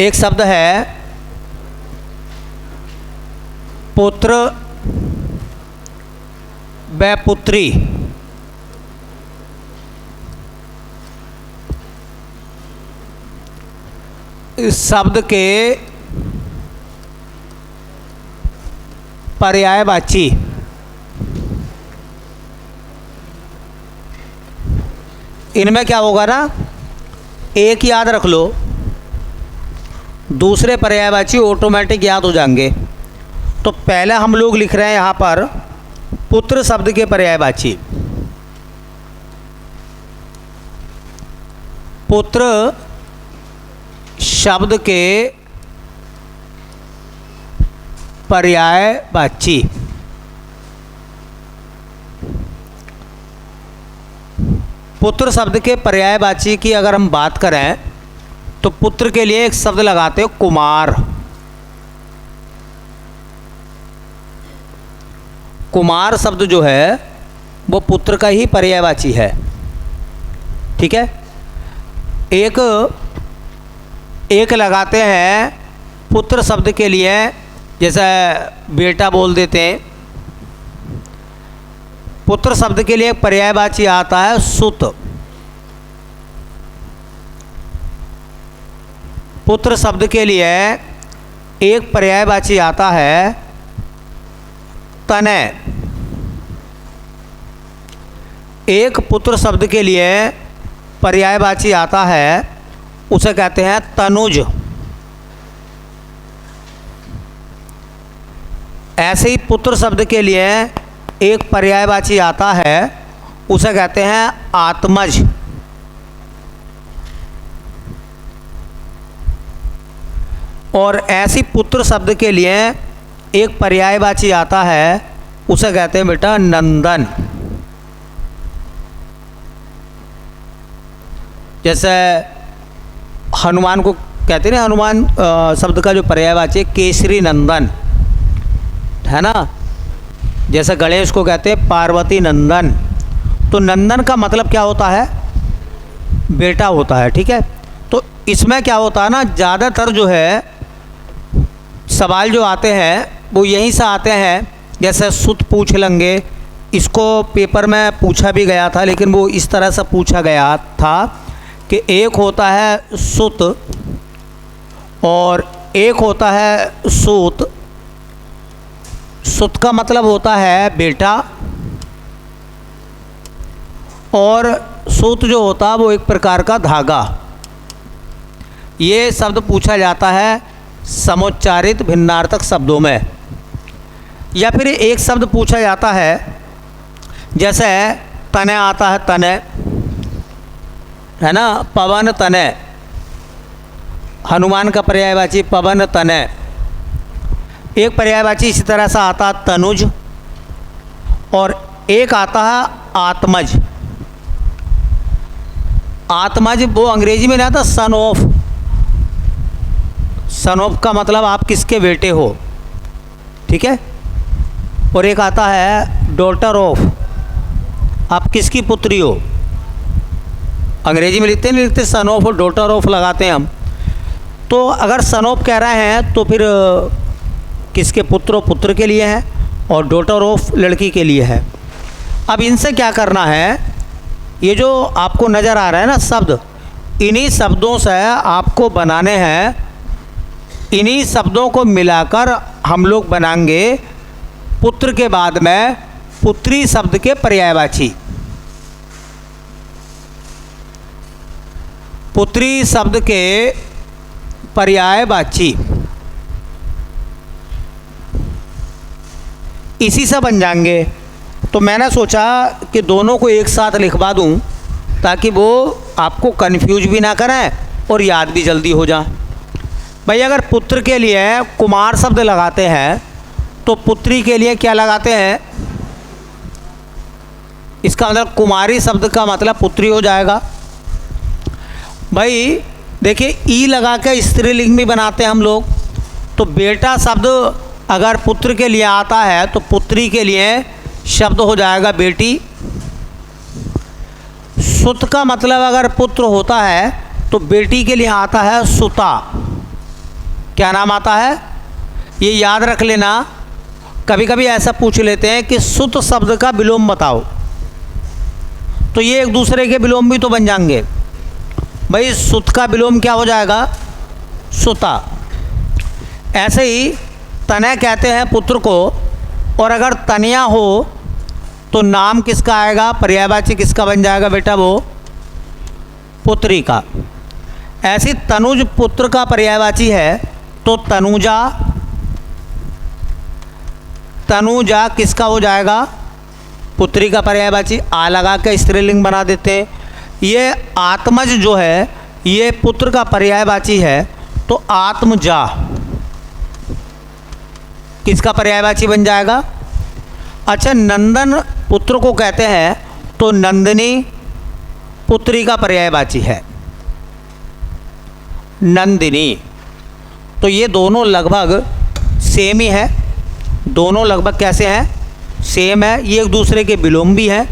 एक शब्द है पुत्र व पुत्री। इस शब्द के पर्यायवाची इनमें क्या होगा ना, एक याद रख लो, दूसरे पर्यायवाची ऑटोमेटिक याद हो जाएंगे। तो पहले हम लोग लिख रहे हैं यहाँ पर पुत्र शब्द के पर्यायवाची। पुत्र शब्द के पर्यायवाची। पुत्र शब्द के पर्यायवाची की अगर हम बात करें तो पुत्र के लिए एक शब्द लगाते हो कुमार। कुमार शब्द जो है वो पुत्र का ही पर्यायवाची है। ठीक है। एक लगाते हैं पुत्र शब्द के लिए, जैसे बेटा बोल देते हैं। पुत्र शब्द के लिए एक पर्यायवाची आता है सुत। पुत्र शब्द के लिए एक पर्यायवाची आता है तनय। एक पुत्र शब्द के लिए पर्यायवाची आता है, उसे कहते हैं तनुज। ऐसे ही पुत्र शब्द के लिए एक पर्यायवाची आता है, उसे कहते हैं आत्मज। और ऐसी पुत्र शब्द के लिए एक पर्यायवाची आता है, उसे कहते हैं बेटा नंदन। जैसे हनुमान को कहते हैं ना, हनुमान शब्द का जो पर्यायवाची है केसरी नंदन है ना। जैसे गणेश को कहते हैं पार्वती नंदन। तो नंदन का मतलब क्या होता है, बेटा होता है। ठीक है। तो इसमें क्या होता है ना, ज़्यादातर जो है सवाल जो आते हैं वो यहीं से आते हैं। जैसे सुत पूछ लेंगे, इसको पेपर में पूछा भी गया था, लेकिन वो इस तरह से पूछा गया था कि एक होता है सुत और एक होता है सूत। सुत का मतलब होता है बेटा और सूत जो होता है वो एक प्रकार का धागा। ये शब्द पूछा जाता है समुच्चारित भिन्नार्थक शब्दों में। या फिर एक शब्द पूछा जाता है, जैसे तने आता है, तने है ना, पवन तने। हनुमान का पर्यायवाची पवन तने। एक पर्यायवाची इसी तरह से आता है तनुज, और एक आता है आत्मज। आत्मज वो अंग्रेजी में नहीं आता, सन ऑफ। सन ऑफ का मतलब आप किसके बेटे हो। ठीक है। और एक आता है डॉटर ऑफ, आप किसकी पुत्री हो। अंग्रेजी में लिखते नहीं लिखते, सन ऑफ और डॉटर ऑफ लगाते हैं हम। तो अगर सन ऑफ कह रहे हैं तो फिर किसके पुत्र पुत्र के लिए है, और डॉटर ऑफ लड़की के लिए है। अब इनसे क्या करना है, ये जो आपको नज़र आ रहा है ना शब्द, इन्हीं शब्दों से आपको बनाने हैं। इन्हीं शब्दों को मिलाकर हम लोग बनाएंगे पुत्र के बाद में पुत्री शब्द के पर्यायवाची। पुत्री शब्द के पर्यायवाची इसी से बन जाएंगे। तो मैंने सोचा कि दोनों को एक साथ लिखवा दूं ताकि वो आपको कंफ्यूज भी ना करें और याद भी जल्दी हो जाए। भाई अगर पुत्र के लिए कुमार शब्द लगाते हैं तो पुत्री के लिए क्या लगाते हैं, इसका मतलब कुमारी शब्द का मतलब पुत्री हो जाएगा। भाई देखिए ई लगा के स्त्रीलिंग भी बनाते हैं हम लोग। तो बेटा शब्द अगर पुत्र के लिए आता है तो पुत्री के लिए शब्द हो जाएगा बेटी। सुत का मतलब अगर पुत्र होता है तो बेटी के लिए आता है सुता। क्या नाम आता है? ये याद रख लेना, कभी कभी ऐसा पूछ लेते हैं कि सुत शब्द का विलोम बताओ, तो ये एक दूसरे के विलोम भी तो बन जाएंगे। भाई सुत का विलोम क्या हो जाएगा? सुता। ऐसे ही तनय कहते हैं पुत्र को, और अगर तनया हो तो नाम किसका आएगा? पर्यायवाची किसका बन जाएगा बेटा? वो पुत्री का। ऐसी तनुज पुत्र का पर्यायवाची है तो तनुजा। तनुजा किसका हो जाएगा? पुत्री का पर्यायवाची। आ लगा के स्त्रीलिंग बना देते हैं। ये आत्मज जो है ये पुत्र का पर्यायवाची है तो आत्मजा किसका पर्यायवाची बन जाएगा? अच्छा, नंदन पुत्र को कहते हैं तो नंदिनी पुत्री का पर्यायवाची है, नंदिनी। तो ये दोनों लगभग सेम ही है, दोनों लगभग कैसे हैं? सेम है। ये एक दूसरे के विलोम भी हैं,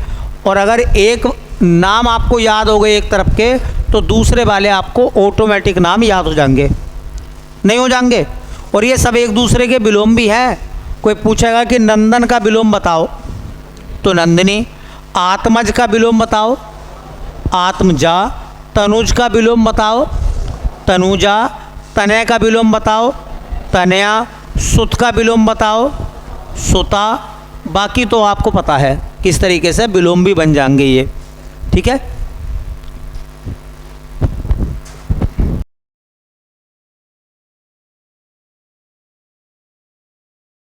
और अगर एक नाम आपको याद हो गए एक तरफ के तो दूसरे वाले आपको ऑटोमेटिक नाम याद हो जाएंगे, नहीं हो जाएंगे? और ये सब एक दूसरे के विलोम भी हैं। कोई पूछेगा कि नंदन का विलोम बताओ तो नंदिनी, आत्मज का विलोम बताओ आत्मजा, तनुज का विलोम बताओ तनुजा, तनय का विलोम बताओ तनया, सुत का विलोम बताओ सुता। बाकी तो आपको पता है किस तरीके से विलोम भी बन जाएंगे ये, ठीक है।